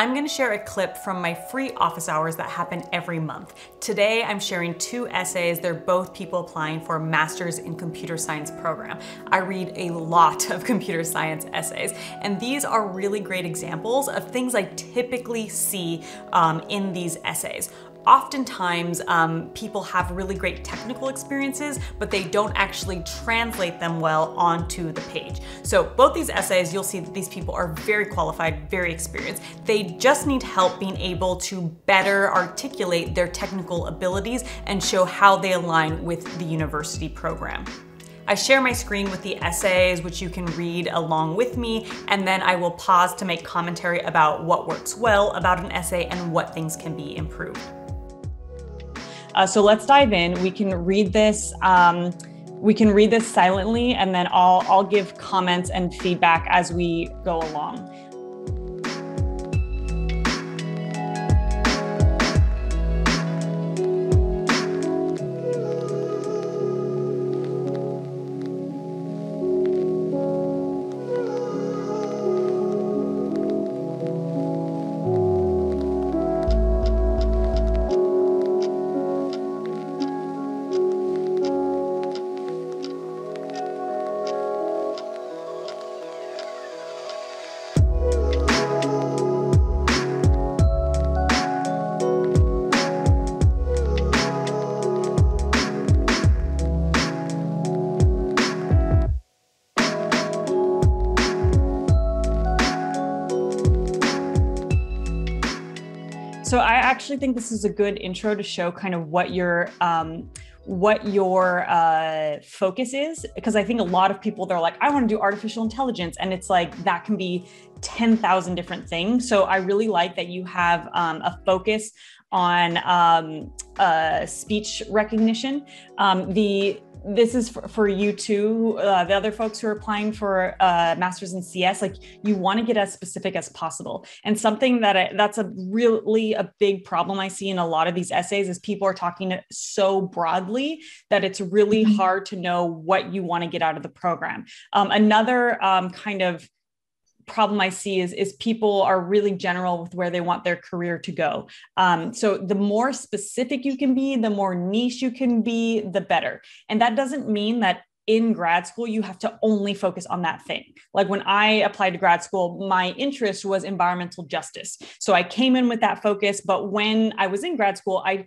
I'm going to share a clip from my free office hours that happen every month. Today, I'm sharing 2 essays. They're both people applying for a Master's in Computer Science program. I read a lot of computer science essays, and these are really great examples of things I typically see in these essays. Oftentimes, people have really great technical experiences, but they don't actually translate them well onto the page. So both these essays, you'll see that these people are very qualified, very experienced. They just need help being able to better articulate their technical abilities and show how they align with the university program. I share my screen with the essays, which you can read along with me, and then I will pause to make commentary about what works well about an essay and what things can be improved. So let's dive in. We can read this. Silently, and then I'll give comments and feedback as we go along. So I actually think this is a good intro to show kind of what your focus is, because I think a lot of people, they're like, I want to do artificial intelligence, and it's like that can be 10,000 different things. So I really like that you have a focus on speech recognition. This is for you too, the other folks who are applying for Masters in CS, like you want to get as specific as possible. And something that's a really a big problem I see in a lot of these essays is people are talking so broadly that it's really hard to know what you want to get out of the program. Another kind of problem I see is people are really general with where they want their career to go. So the more specific you can be, the more niche you can be, the better. And that doesn't mean that in grad school, you have to only focus on that thing. Like when I applied to grad school, my interest was environmental justice. So I came in with that focus, but when I was in grad school, I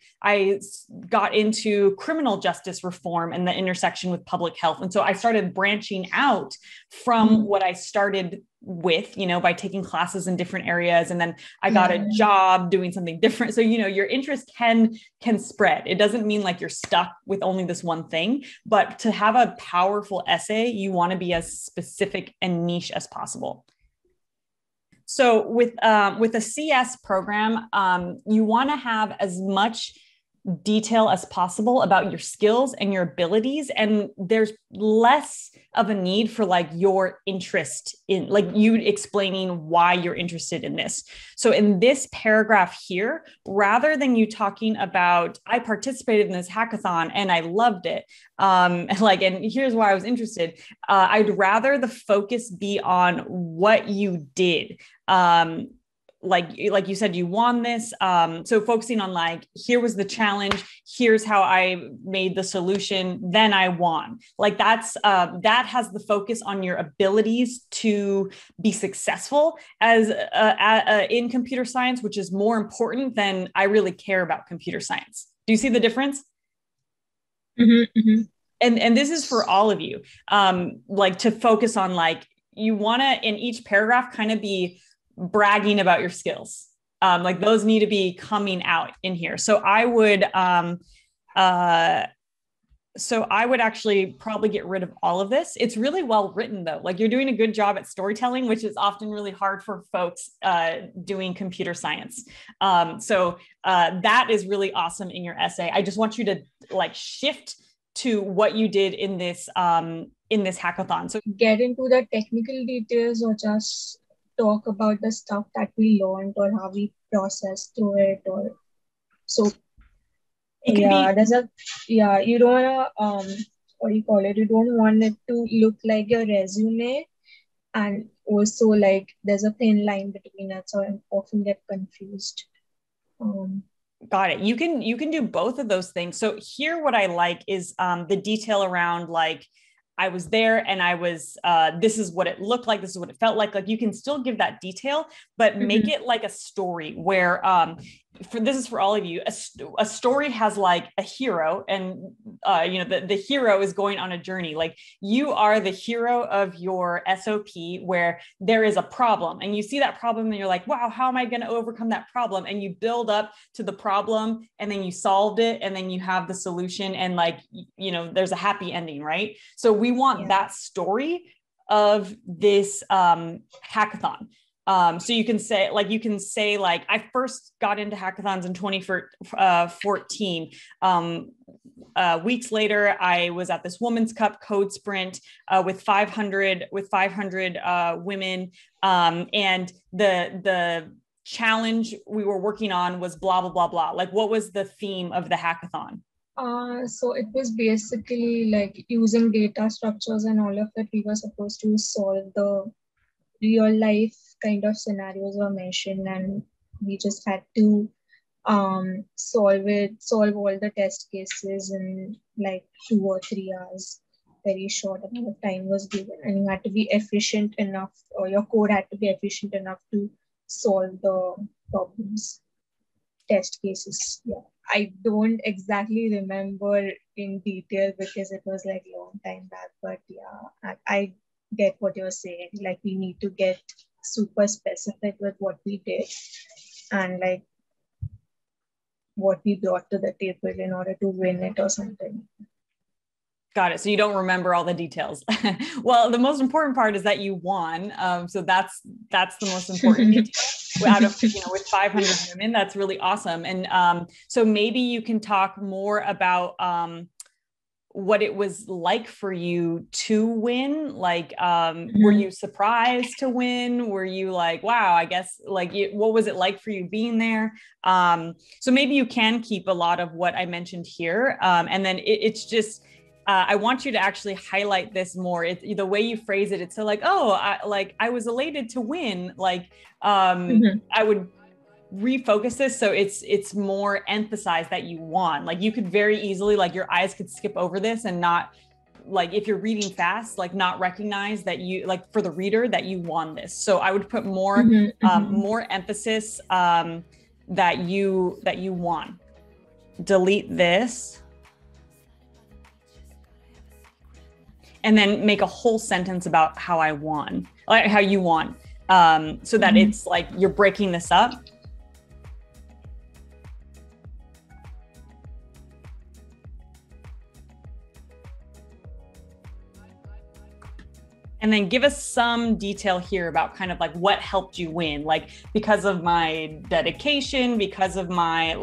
got into criminal justice reform and the intersection with public health. And so I started branching out from what I started with, by taking classes in different areas. And then I got a job doing something different. So, your interest can spread. It doesn't mean like you're stuck with only this one thing, but to have a powerful essay, you want to be as specific and niche as possible. So with a CS program, you want to have as much detail as possible about your skills and your abilities. And there's less of a need for like your interest in, like you explaining why you're interested in this. So in this paragraph here, rather than you talking about, I participated in this hackathon and I loved it. And here's why I was interested. I'd rather the focus be on what you did. Like you said, you won this. So focusing on like, here was the challenge. Here's how I made the solution. Then I won. Like that has the focus on your abilities to be successful as in computer science, which is more important than I really care about computer science. Do you see the difference? Mm-hmm, mm-hmm. And this is for all of you. Like to focus on like, you want to in each paragraph kind of be bragging about your skills. Like those need to be coming out in here. So I would actually probably get rid of all of this. It's really well written though. Like you're doing a good job at storytelling, which is often really hard for folks doing computer science. So that is really awesome in your essay. I just want you to like shift to what you did in this hackathon. So get into the technical details or just talk about the stuff that we learned or how we process through it, or so you don't want to what do you call it, you don't want it to look like your resume and also like there's a thin line between it, so I often get confused. Got it. You can do both of those things. So here, what I like is the detail around like, I was there and I was, this is what it looked like. This is what it felt like. Like you can still give that detail, but make it like a story where, this is for all of you, a story has like a hero and, the hero is going on a journey. Like you are the hero of your SOP where there is a problem and you see that problem and you're like, wow, how am I going to overcome that problem? And you build up to the problem and then you solved it and then you have the solution and like, there's a happy ending, right? So we want that story of this hackathon. So you can say like, I first got into hackathons in 2014. Weeks later, I was at this Women's Cup code sprint with 500 women. And the challenge we were working on was blah, blah, blah, blah. Like, what was the theme of the hackathon? So it was basically like using data structures and all of it. We were supposed to solve the real life kind of scenarios were mentioned, and we just had to solve all the test cases in like 2 or 3 hours. Very short amount of time was given, and you had to be efficient enough, or your code had to be efficient enough to solve the problems, test cases. Yeah, I don't exactly remember in detail because it was like a long time back, but yeah, I get what you're saying. Like we need to get super specific with what we did and like what we brought to the table in order to win it or something. Got it. So you don't remember all the details. Well, the most important part is that you won. So that's the most important detail. Out of with 500 women, that's really awesome. And so maybe you can talk more about what it was like for you to win. Like, were you surprised to win? Were you like, wow, I guess like, what was it like for you being there? So maybe you can keep a lot of what I mentioned here. And then it's just, I want you to actually highlight this more. The way you phrase it, it's so like, oh, I was elated to win. Like, I would refocus this so it's more emphasized that you won. Like you could very easily, like your eyes could skip over this and not, like if you're reading fast, like not recognize that you, like for the reader, that you won this. So I would put more more emphasis that you won. Delete this. And then make a whole sentence about how I won, like how you won. So that it's like you're breaking this up. And then give us some detail here about kind of like what helped you win, like because of my dedication, because of my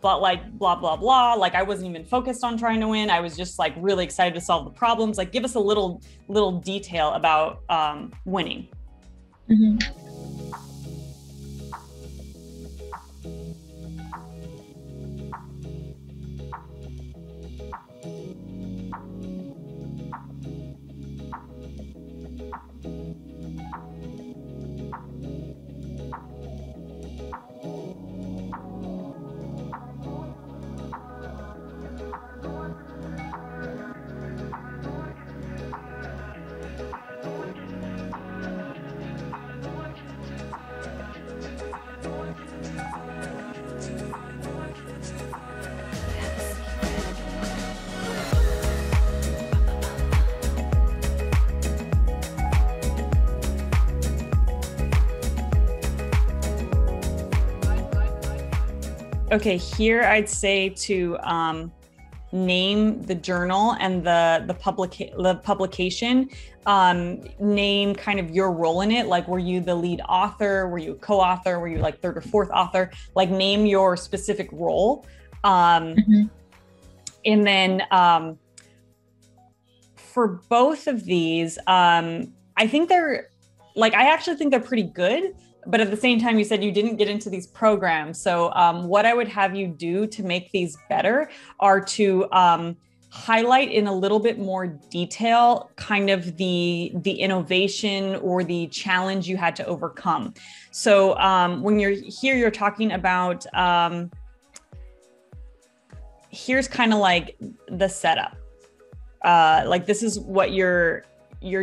blah, blah, blah. Like I wasn't even focused on trying to win. I was just like really excited to solve the problems. Like give us a little detail about winning. Okay, here I'd say to name the journal and the publication, name kind of your role in it. Like, were you the lead author? Were you a co-author? Were you like third or fourth author? Like name your specific role. And then for both of these, I think I actually think they're pretty good. But at the same time, you said you didn't get into these programs. So what I would have you do to make these better are to highlight in a little bit more detail kind of the innovation or the challenge you had to overcome. So when you're here, you're talking about, here's kind of like the setup. Like this is what you're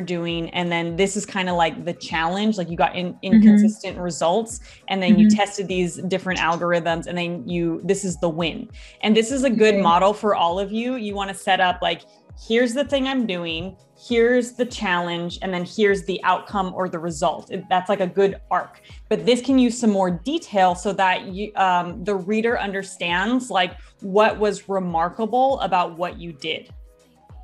doing. And then this is kind of like the challenge, like you got inconsistent results, and then you tested these different algorithms, and then this is the win. And this is a good model for all of you. You want to set up like, here's the thing I'm doing, here's the challenge, and then here's the outcome or the result. That's like a good arc. But this can use some more detail so that the reader understands like what was remarkable about what you did.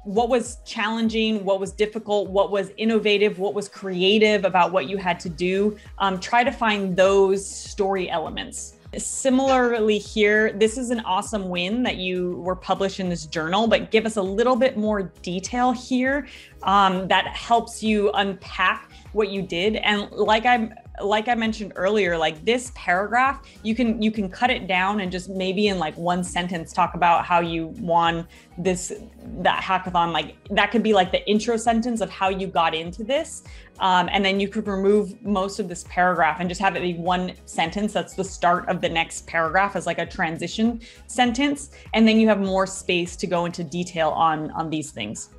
What was challenging, what was difficult, what was innovative, what was creative about what you had to do. Try to find those story elements. Similarly here, this is an awesome win that you were published in this journal, but give us a little bit more detail here that helps you unpack what you did. And like I mentioned earlier, like this paragraph, you can cut it down and just maybe in like one sentence talk about how you won that hackathon. Like that could be like the intro sentence of how you got into this. And then you could remove most of this paragraph and just have it be one sentence. That's the start of the next paragraph as like a transition sentence. And then you have more space to go into detail on these things.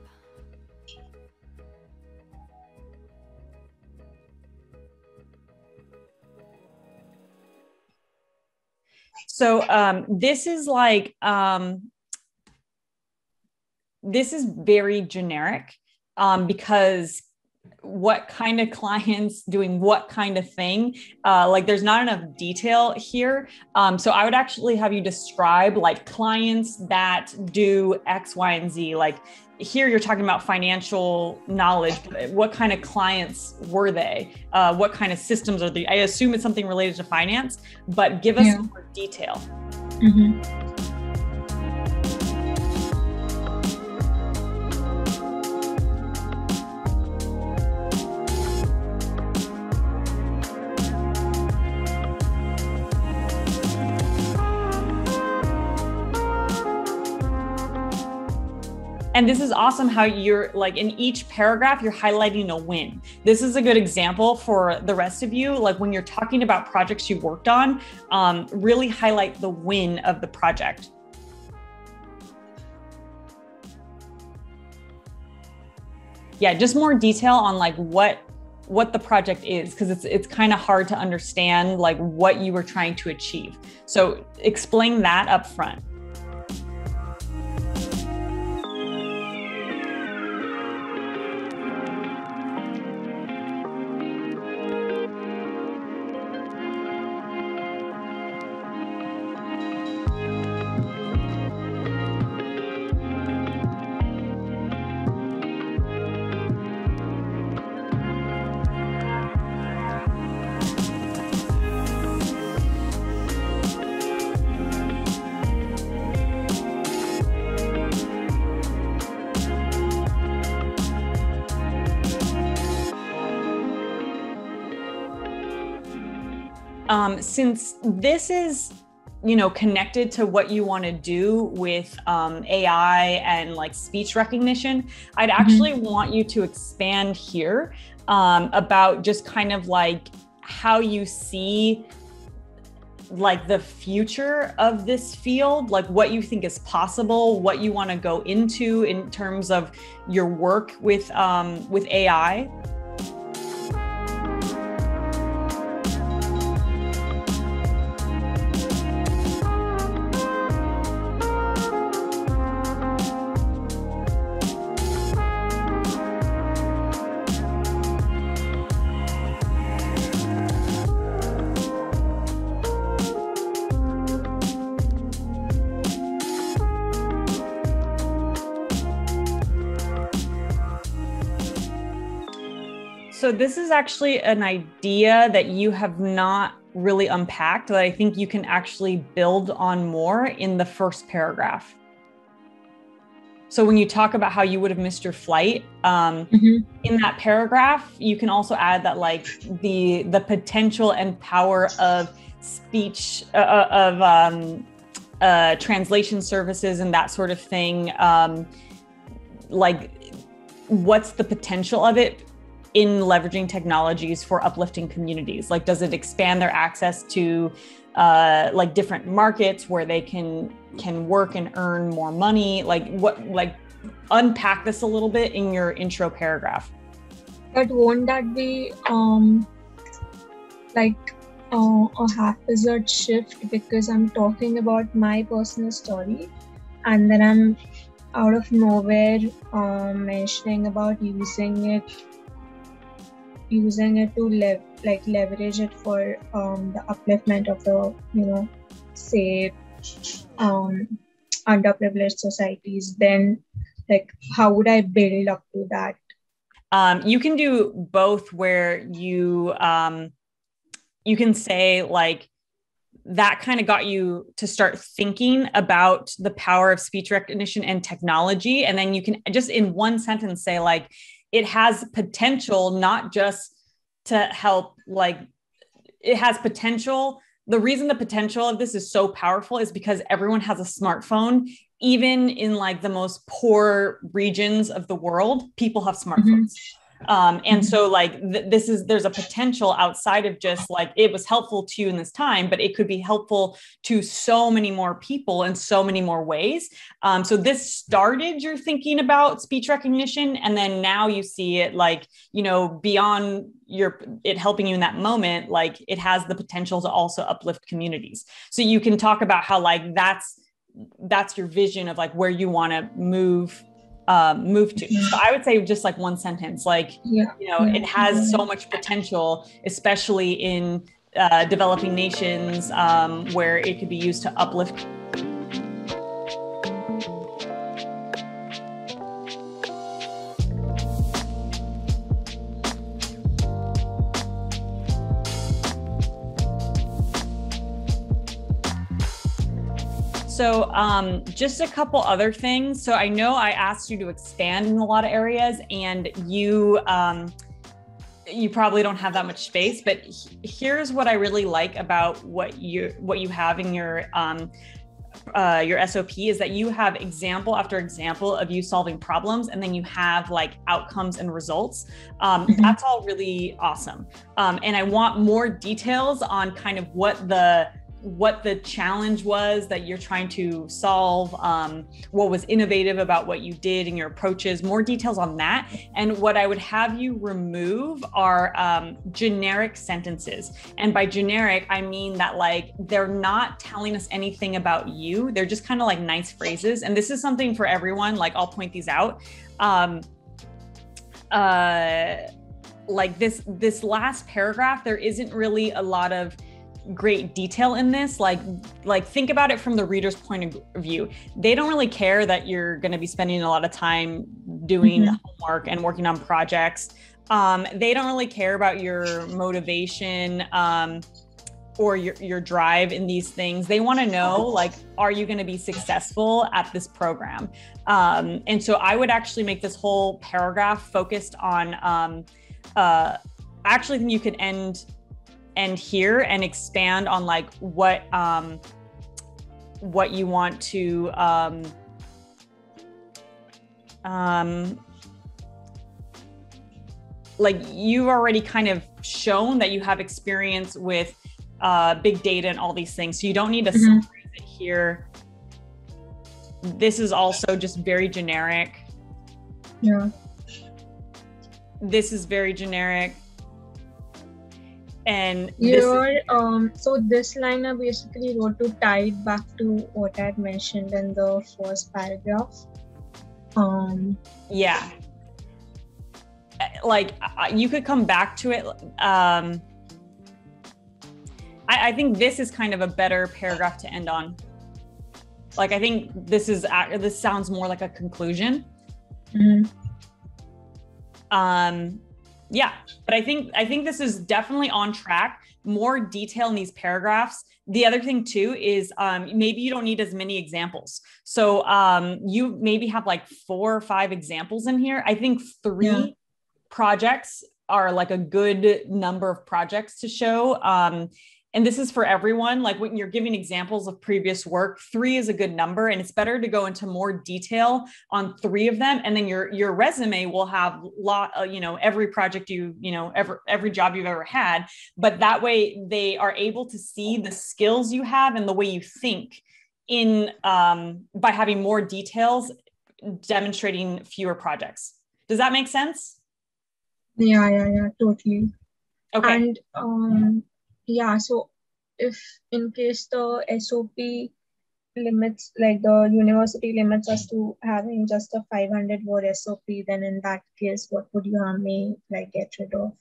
So this is like, this is very generic because what kind of clients doing what kind of thing, like there's not enough detail here. So I would actually have you describe like clients that do X, Y, and Z. Like here you're talking about financial knowledge. What kind of clients were they? What kind of systems are they? I assume it's something related to finance, but give us more detail. And this is awesome how you're like in each paragraph, you're highlighting a win. This is a good example for the rest of you. Like when you're talking about projects you worked on, really highlight the win of the project. Yeah, just more detail on like what the project is, because it's kind of hard to understand like what you were trying to achieve. So explain that up front. Since this is, connected to what you want to do with AI and like speech recognition, I'd actually want you to expand here about just kind of like how you see like the future of this field, like what you think is possible, what you want to go into in terms of your work with AI. So this is actually an idea that you have not really unpacked that I think you can actually build on more in the first paragraph. So when you talk about how you would have missed your flight, in that paragraph, you can also add that like the potential and power of speech, translation services and that sort of thing. Like, what's the potential of it in leveraging technologies for uplifting communities? Like, does it expand their access to like different markets where they can work and earn more money? Like, unpack this a little bit in your intro paragraph. But won't that be like a haphazard shift, because I'm talking about my personal story and then I'm out of nowhere mentioning about using it to leverage it for the upliftment of the say underprivileged societies? Then like, how would I build up to that? You can do both, where you can say like, that kind of got you to start thinking about the power of speech recognition and technology. And then you can just in one sentence say like, it has potential, not just to help, like it has potential. The reason the potential of this is so powerful is because everyone has a smartphone. Even in like the most poor regions of the world, people have smartphones. And so like there's a potential outside of just like, it was helpful to you in this time, but it could be helpful to so many more people in so many more ways. So this started your thinking about speech recognition, and then now you see it like, beyond it helping you in that moment, like it has the potential to also uplift communities. So you can talk about how like that's your vision of like where you want to move to. So I would say just like one sentence, like, it has so much potential, especially in developing nations, where it could be used to uplift. So just a couple other things. So I know I asked you to expand in a lot of areas, and you probably don't have that much space, but here's what I really like about what you have in your SOP is that you have example after example of you solving problems, and then you have like outcomes and results. That's all really awesome. And I want more details on kind of what the challenge was that you're trying to solve, what was innovative about what you did and your approaches, more details on that. And what I would have you remove are generic sentences. And by generic, I mean that like, they're not telling us anything about you. They're just kind of like nice phrases. And this is something for everyone. Like, I'll point these out. Like this last paragraph, there isn't really a lot of great detail in this. Like think about it from the reader's point of view. They don't really care that you're going to be spending a lot of time doing homework and working on projects. They don't really care about your motivation or your drive in these things. They want to know, like, are you going to be successful at this program? And so I would actually make this whole paragraph focused on, I actually think you could end here and expand on like what you want to like, you've already kind of shown that you have experience with big data and all these things, so you don't need to summarize it here. This is also just very generic. This is very generic. And so this line I basically wrote to tie it back to what I had mentioned in the first paragraph. Yeah, like you could come back to it. I think this is kind of a better paragraph to end on. Like, I think this sounds more like a conclusion. Yeah, but I think this is definitely on track. More detail in these paragraphs. The other thing too is maybe you don't need as many examples. So you maybe have like 4 or 5 examples in here. I think 3 projects are like a good number of projects to show. and this is for everyone, like when you're giving examples of previous work, 3 is a good number, and it's better to go into more detail on 3 of them. And then your resume will have every project every job you've ever had, but that way they are able to see the skills you have and the way you think in by having more details demonstrating fewer projects. Does that make sense? Yeah, totally. Okay. And so if in case the SOP limits, like the university limits us to having just a 500 word SOP, then in that case, what would you have me like get rid of?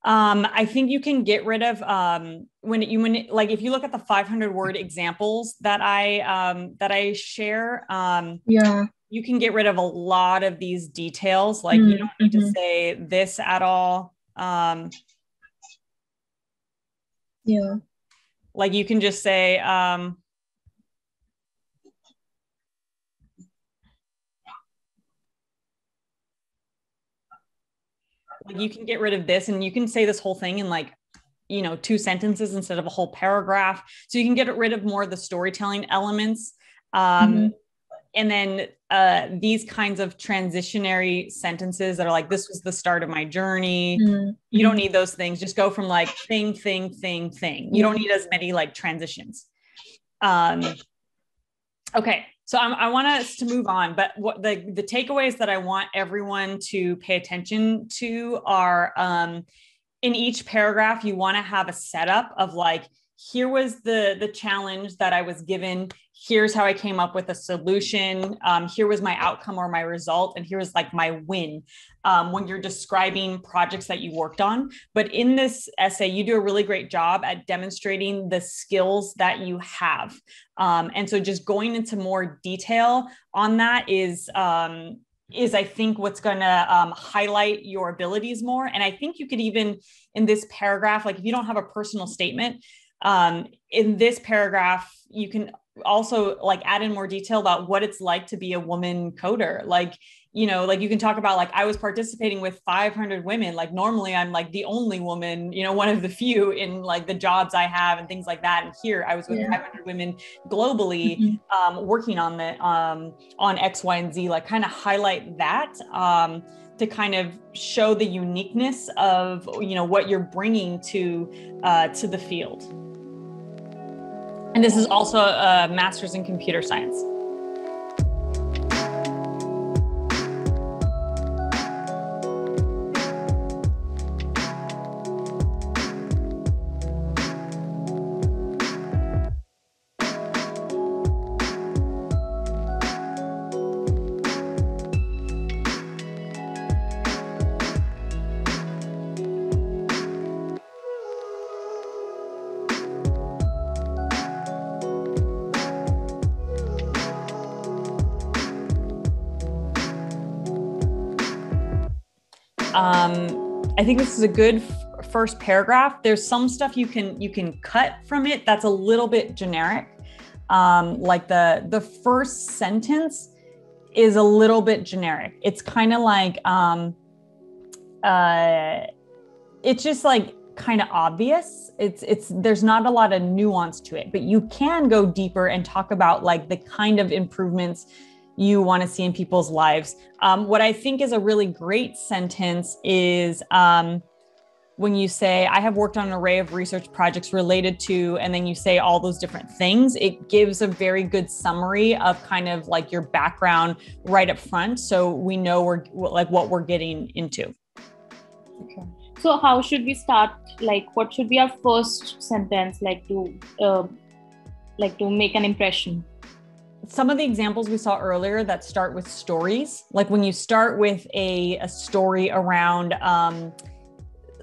I think you can get rid of when if you look at the 500 word examples that I share, you can get rid of a lot of these details. Like you don't need to say this at all. Like you can just say, like you can get rid of this and you can say this whole thing in like, 2 sentences instead of a whole paragraph. So you can get rid of more of the storytelling elements. And then these kinds of transitionary sentences that are like, this was the start of my journey. You don't need those things. Just go from like thing. You don't need as many like transitions. Okay. So I want us to move on, but what the takeaways that I want everyone to pay attention to are in each paragraph, you want to have a setup of like, here was the challenge that I was given. Here's how I came up with a solution. Here was my outcome or my result. And here's like my win when you're describing projects that you worked on. But in this essay, you do a really great job at demonstrating the skills that you have. And so just going into more detail on that is I think what's going to highlight your abilities more. And I think you could even in this paragraph, like if you don't have a personal statement, in this paragraph, you can also like add in more detail about what it's like to be a woman coder. Like, like you can talk about like, I was participating with 500 women. Like normally I'm like the only woman, one of the few in like the jobs I have and things like that. And here I was with 500 women globally, working on on X, Y, and Z, like kind of highlight that, to kind of show the uniqueness of, what you're bringing to the field. And this is also a master's in computer science. I think this is a good first paragraph. There's some stuff you can cut from it that's a little bit generic. Like the first sentence is a little bit generic. It's kind of like it's just like kind of obvious. There's not a lot of nuance to it, but you can go deeper and talk about like the kind of improvements you want to see in people's lives. What I think is a really great sentence is when you say, I have worked on an array of research projects related to, and then you say all those different things. It gives a very good summary of kind of like your background right up front. So we know what we're getting into. Okay. So how should we start? Like, what should be our first sentence, to make an impression? Some of the examples we saw earlier that start with stories, like when you start with a story around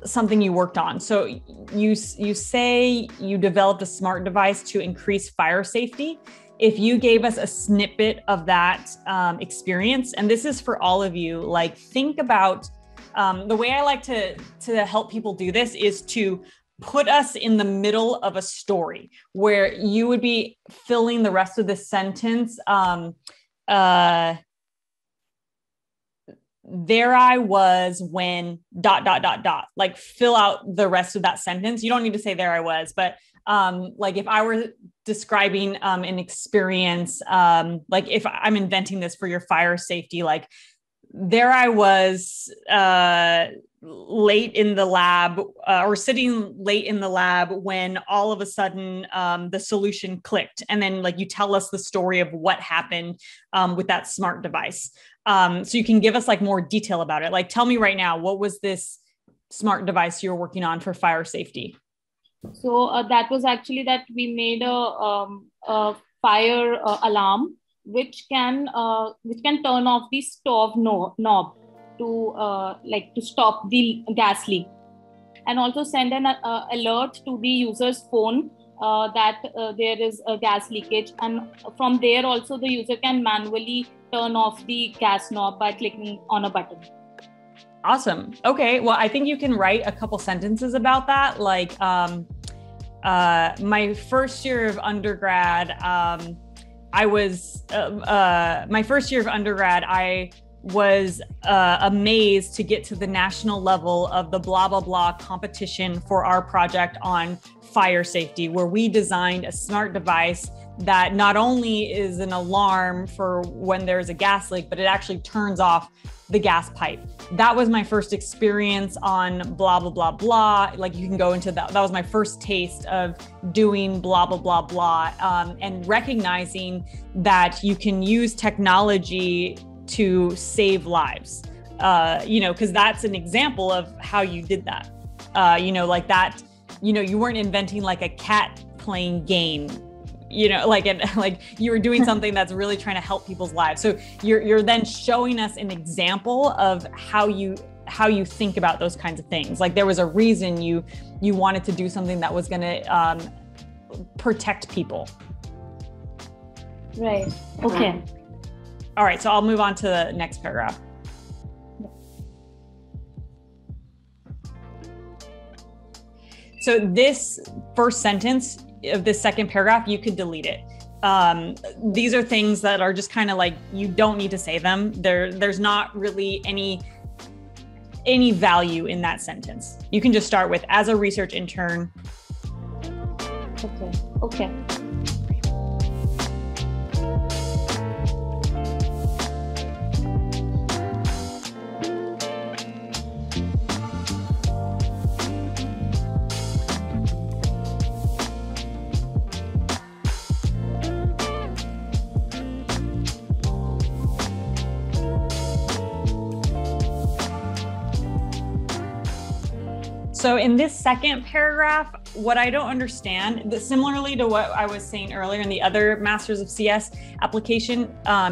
something you worked on. So you say you developed a smart device to increase fire safety. If you gave us a snippet of that experience, and this is for all of you, like think about the way I like to help people do this is to put us in the middle of a story where you would be filling the rest of the sentence. there I was when ... like fill out the rest of that sentence. You don't need to say there I was, but like if I were describing an experience, like if I'm inventing this for your fire safety, like there I was late in the lab or sitting late in the lab when all of a sudden the solution clicked. And then like you tell us the story of what happened with that smart device. So you can give us like more detail about it. Like tell me right now, what was this smart device you were working on for fire safety? So that was actually that we made a fire alarm which can turn off the stove knob to like to stop the gas leak, and also send an alert to the user's phone that there is a gas leakage, and from there also the user can manually turn off the gas knob by clicking on a button. Awesome. Okay. Well, I think you can write a couple sentences about that. Like my first year of undergrad, I was amazed to get to the national level of the blah, blah, blah competition for our project on fire safety, where we designed a smart device that not only is an alarm for when there's a gas leak, but it actually turns off the gas pipe. That was my first experience on blah, blah, blah, blah. Like you can go into that. That was my first taste of doing blah, blah, blah, blah, and recognizing that you can use technology to save lives, because that's an example of how you did that. Like that, you weren't inventing like a cat playing game, like you were doing something that's really trying to help people's lives. So you're then showing us an example of how you think about those kinds of things. Like there was a reason you wanted to do something that was going to protect people. Right. Okay. All right. So I'll move on to the next paragraph. So this first sentence of this second paragraph, you could delete it. These are things that are just kind of like, you don't need to say them. There's not really any value in that sentence. You can just start with, as a research intern. Okay. So in this second paragraph, what I don't understand, similarly to what I was saying earlier in the other Masters of CS application,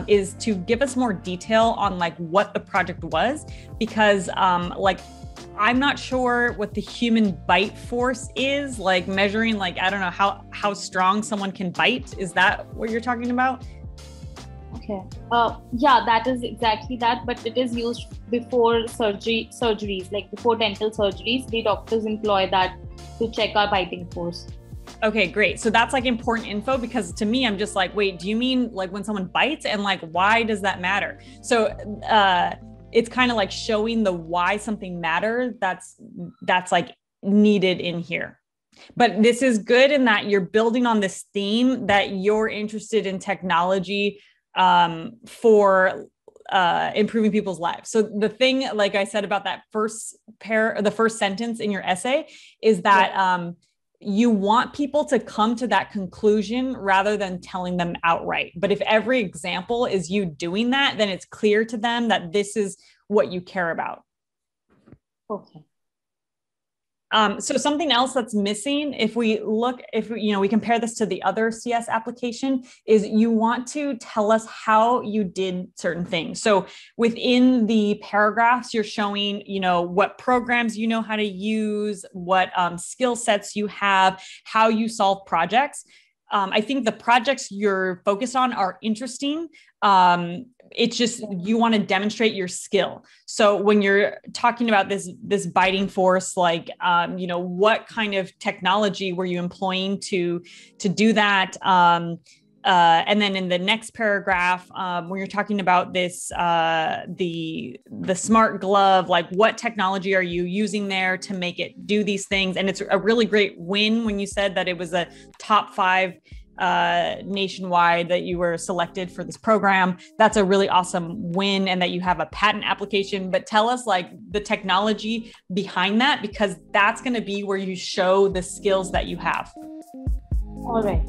is to give us more detail on like what the project was, because I'm not sure what the human bite force is, like measuring, like, I don't know how strong someone can bite. Is that what you're talking about? Okay. Yeah, that is exactly that, but it is used before surgeries, like before dental surgeries, the doctors employ that to check our biting force. Okay, great. So that's like important info, because to me, I'm just like, wait, do you mean like when someone bites, and like, why does that matter? So it's kind of like showing the why something matters. That's like needed in here. But this is good in that you're building on this theme that you're interested in technology for improving people's lives. So the thing, like I said about that the first sentence in your essay, is that you want people to come to that conclusion rather than telling them outright. But if every example is you doing that, then it's clear to them that this is what you care about. Okay. So something else that's missing, if we compare this to the other CS application, is you want to tell us how you did certain things. So within the paragraphs, you're showing, what programs you know how to use, what skill sets you have, how you solve projects. I think the projects you're focused on are interesting. It's just, you want to demonstrate your skill. So when you're talking about this biting force, like, what kind of technology were you employing to do that? and then in the next paragraph, when you're talking about this, the smart glove, like what technology are you using there to make it do these things? And it's a really great win when you said that it was a top 5 nationwide that you were selected for this program. That's a really awesome win, and that you have a patent application. But tell us like the technology behind that, because that's going to be where you show the skills that you have. All right.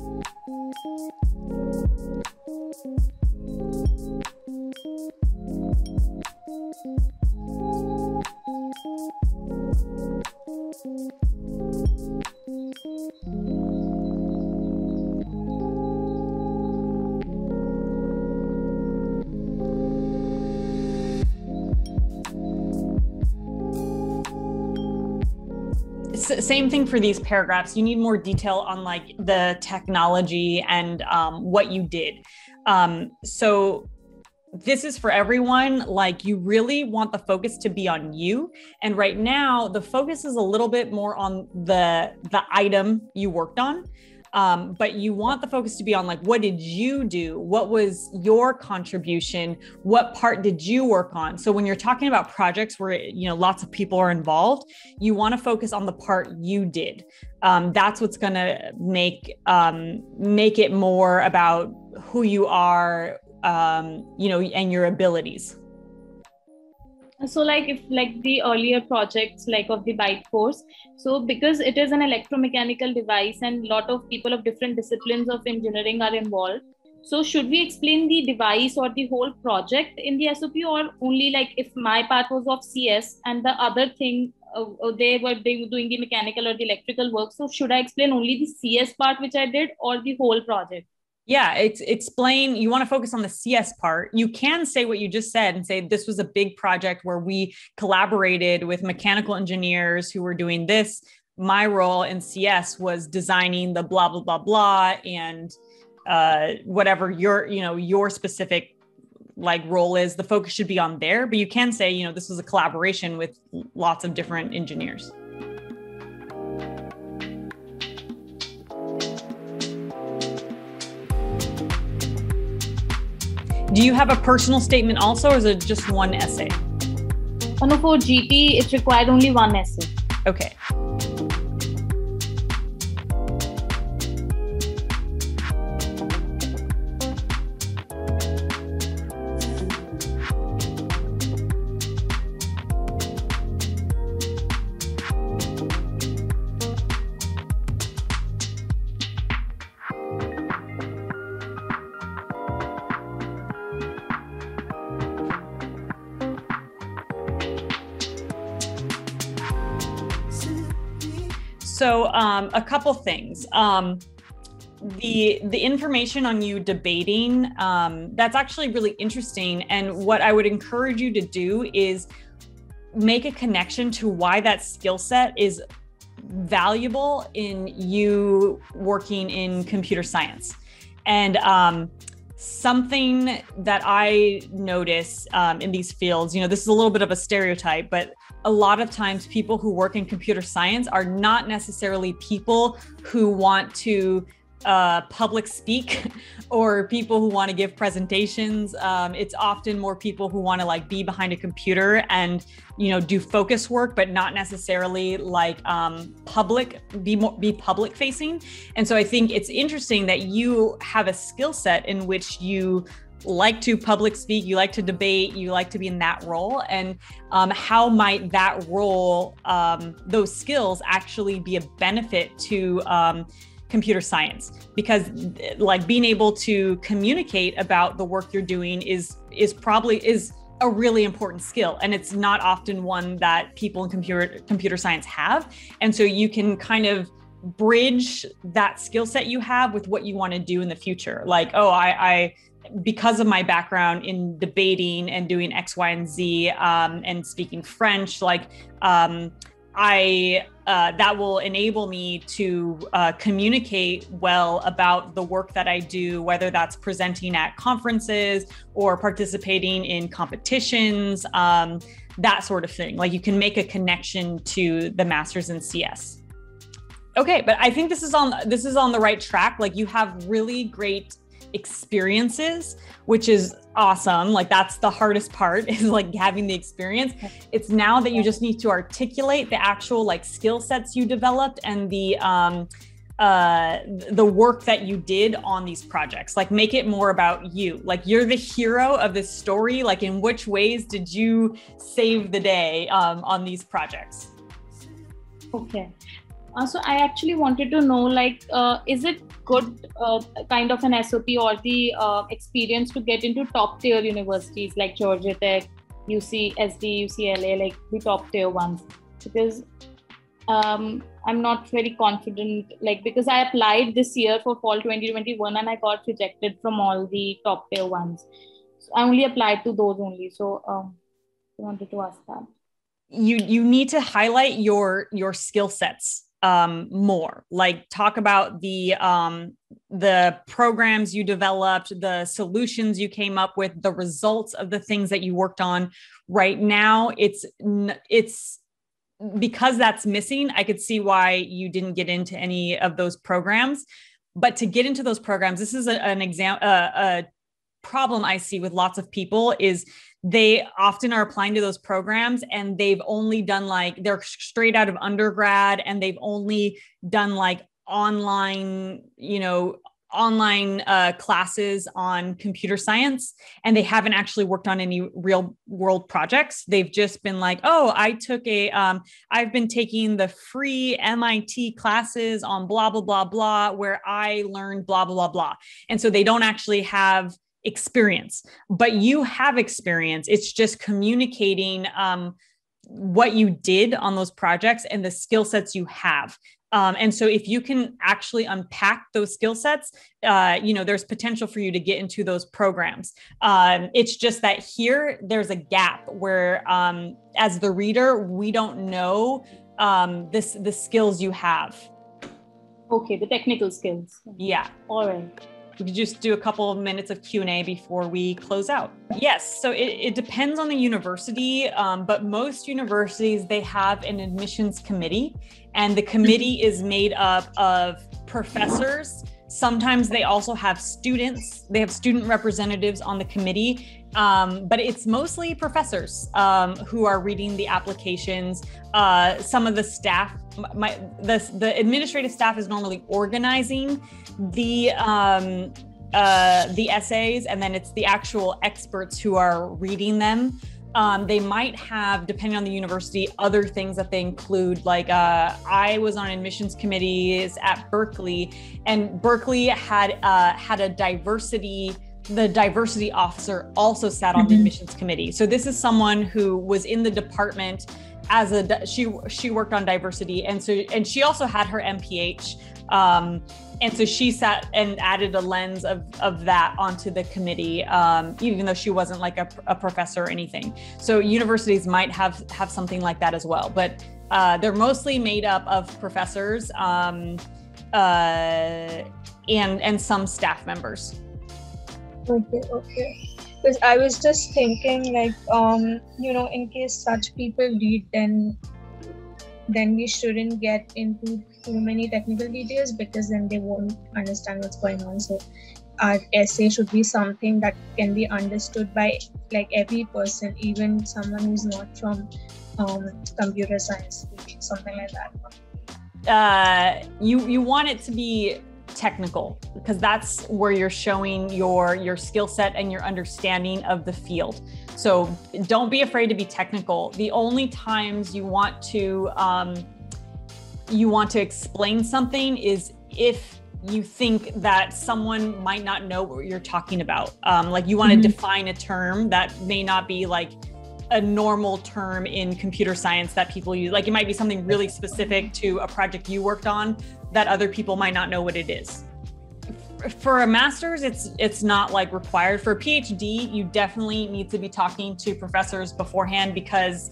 Same thing for these paragraphs. You need more detail on like the technology and what you did. So this is for everyone. Like you really want the focus to be on you. And right now the focus is a little bit more on the item you worked on. But you want the focus to be on like, what did you do? What was your contribution? What part did you work on? So when you're talking about projects where, you know, lots of people are involved, you want to focus on the part you did. That's what's going to make it more about who you are, you know, and your abilities. So like if like the earlier projects like of the BITE course, so because it is an electromechanical device and a lot of people of different disciplines of engineering are involved, so should we explain the device or the whole project in the SOP, or only like if my part was of CS and the other thing they were doing the mechanical or the electrical work, so should I explain only the CS part which I did or the whole project? Yeah, explain. You want to focus on the CS part. You can say what you just said and say, this was a big project where we collaborated with mechanical engineers who were doing this. My role in CS was designing the blah, blah, blah, blah, and whatever your specific like role is, the focus should be on there. But you can say, you know, this was a collaboration with lots of different engineers. Do you have a personal statement also, or is it just one essay? Oh, no, for GT, it required only one essay. Okay. So a couple things. The information on you debating, that's actually really interesting. And what I would encourage you to do is make a connection to why that skill set is valuable in you working in computer science. And something that I notice in these fields, you know, this is a little bit of a stereotype, but a lot of times people who work in computer science are not necessarily people who want to public speak or people who want to give presentations. It's often more people who want to like be behind a computer and, you know, do focus work, but not necessarily like be public facing. And so I think it's interesting that you have a skill set in which you like to public speak, you like to debate, you like to be in that role. And how might that role, those skills actually be a benefit to computer science? Because like being able to communicate about the work you're doing is a really important skill. And it's not often one that people in computer science have. And so you can kind of bridge that skill set you have with what you want to do in the future. Like, oh, I because of my background in debating and doing X, Y, and Z, and speaking French, like that will enable me to communicate well about the work that I do, whether that's presenting at conferences or participating in competitions, that sort of thing. Like you can make a connection to the master's in CS. Okay, but I think this is on the right track. Like you have really great experiences, which is awesome. Like that's the hardest part, is like having the experience. It's now that you just need to articulate the actual like skill sets you developed and the work that you did on these projects. Like make it more about you. Like you're the hero of this story. Like in which ways did you save the day on these projects? Okay. So I actually wanted to know, like, is it good kind of an SOP or the experience to get into top tier universities like Georgia Tech, UCSD, UCLA, like the top tier ones? Because I'm not very confident, like, because I applied this year for fall 2021 and I got rejected from all the top tier ones. So I only applied to those only. So I wanted to ask that. You need to highlight your skill sets more. Like talk about the programs you developed, the solutions you came up with, the results of the things that you worked on. Right now, it's because that's missing. I could see why you didn't get into any of those programs. But to get into those programs, this is a problem I see with lots of people is they often are applying to those programs and they've only done like, they're straight out of undergrad and they've only done like online classes on computer science. And they haven't actually worked on any real world projects. They've just been like, oh, I've been taking the free MIT classes on blah, blah, blah, blah, where I learned blah, blah, blah, blah. And so they don't actually have experience, but you have experience. It's just communicating what you did on those projects and the skill sets you have. And so if you can actually unpack those skill sets, there's potential for you to get into those programs. It's just that here there's a gap where as the reader, we don't know the skills you have. Okay, the technical skills. Yeah. All right. We could just do a couple of minutes of Q&A before we close out. Yes, so it depends on the university, but most universities, they have an admissions committee, and the committee is made up of professors. Sometimes they also have students. They have student representatives on the committee, but it's mostly professors who are reading the applications. Some of the staff, the administrative staff is normally organizing the essays, and then it's the actual experts who are reading them. They might have, depending on the university, other things that they include. Like I was on admissions committees at Berkeley, and Berkeley had a diversity. The diversity officer also sat on the admissions committee. So this is someone who was in the department she worked on diversity, and she also had her MPH. And so she sat and added a lens of that onto the committee, even though she wasn't like a professor or anything. So universities might have something like that as well, but they're mostly made up of professors and some staff members. Okay. Because I was just thinking, like, in case such people read, then we shouldn't get into too many technical details, because then they won't understand what's going on. So our essay should be something that can be understood by like every person, even someone who's not from computer science, something like that. You want it to be technical, because that's where you're showing your skill set and your understanding of the field. So don't be afraid to be technical. The only times you want to explain something is if you think that someone might not know what you're talking about. Like you want to define a term that may not be like a normal term in computer science that people use. Like it might be something really specific to a project you worked on that other people might not know what it is. For a master's, it's not like required. For a PhD, you definitely need to be talking to professors beforehand, because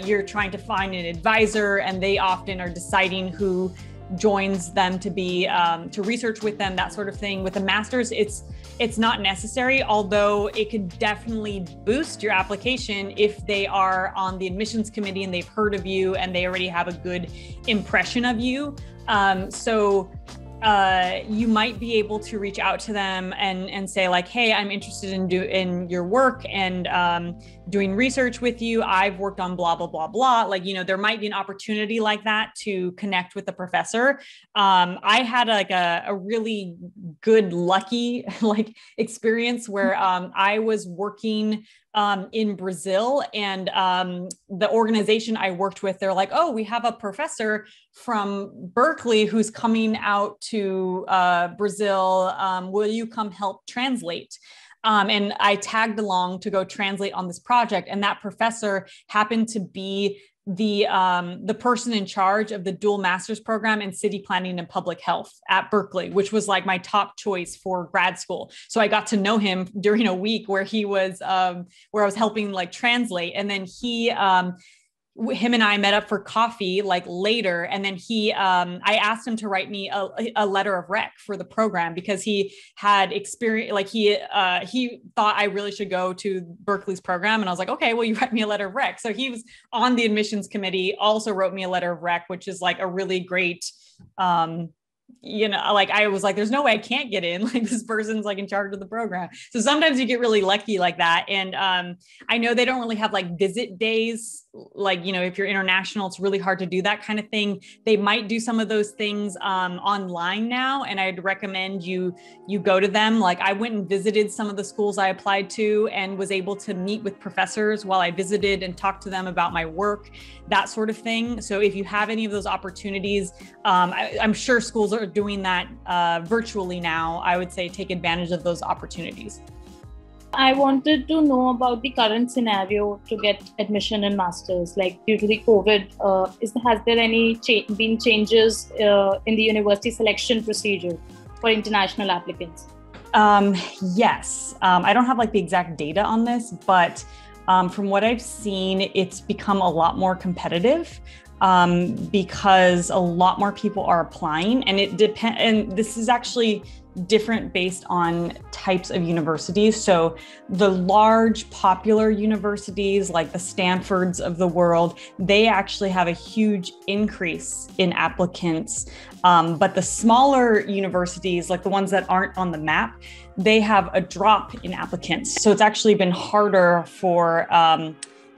you're trying to find an advisor, and they often are deciding who joins them to be to research with them, that sort of thing. With a master's, it's not necessary, although it could definitely boost your application if they are on the admissions committee and they've heard of you and they already have a good impression of you. So you might be able to reach out to them and say like, hey, I'm interested in your work and doing research with you. I've worked on blah, blah, blah, blah. Like, there might be an opportunity like that to connect with the professor. I had like a really good, lucky like experience where I was working in Brazil, and the organization I worked with, they're like, oh, we have a professor from Berkeley who's coming out to Brazil. Will you come help translate? And I tagged along to go translate on this project. And that professor happened to be the person in charge of the dual master's program in city planning and public health at Berkeley, which was like my top choice for grad school. So I got to know him during a week where he was, where I was helping like translate. And then him and I met up for coffee like later. And then I asked him to write me a letter of rec for the program because he had experience, like he thought I really should go to Berkeley's program. And I was like, okay, well, you write me a letter of rec. So he was on the admissions committee, also wrote me a letter of rec, which is like a really great, like I was like, there's no way I can't get in. Like this person's like in charge of the program. So sometimes you get really lucky like that. And I know they don't really have like visit days. Like, if you're international, it's really hard to do that kind of thing. They might do some of those things online now. And I'd recommend you go to them. Like I went and visited some of the schools I applied to and was able to meet with professors while I visited and talk to them about my work, that sort of thing. So if you have any of those opportunities, I'm sure schools are doing that virtually now. I would say take advantage of those opportunities. I wanted to know about the current scenario to get admission in masters, like due to the COVID. Has there been changes in the university selection procedure for international applicants? Yes. I don't have like the exact data on this, but from what I've seen, it's become a lot more competitive. Because a lot more people are applying, and and this is actually different based on types of universities. So the large popular universities like the Stanfords of the world, they actually have a huge increase in applicants. But the smaller universities, like the ones that aren't on the map, they have a drop in applicants. So it's actually been harder for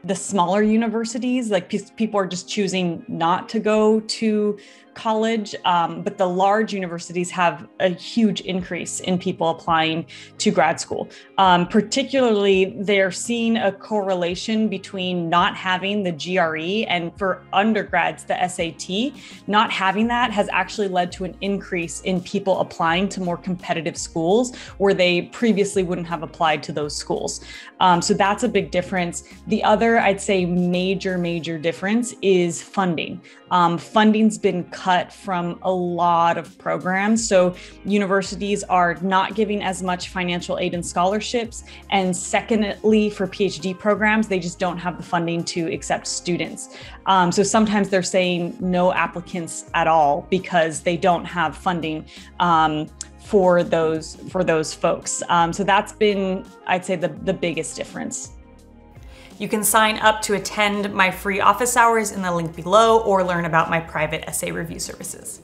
the smaller universities, like people are just choosing not to go to college, but the large universities have a huge increase in people applying to grad school. Particularly, they're seeing a correlation between not having the GRE and for undergrads, the SAT. Not having that has actually led to an increase in people applying to more competitive schools where they previously wouldn't have applied to those schools. So that's a big difference. The other, I'd say, major difference is funding. Funding's been cut from a lot of programs. So universities are not giving as much financial aid and scholarships. And secondly, for PhD programs, they just don't have the funding to accept students. So sometimes they're saying no applicants at all because they don't have funding for those folks. So that's been, I'd say, the biggest difference. You can sign up to attend my free office hours in the link below or learn about my private essay review services.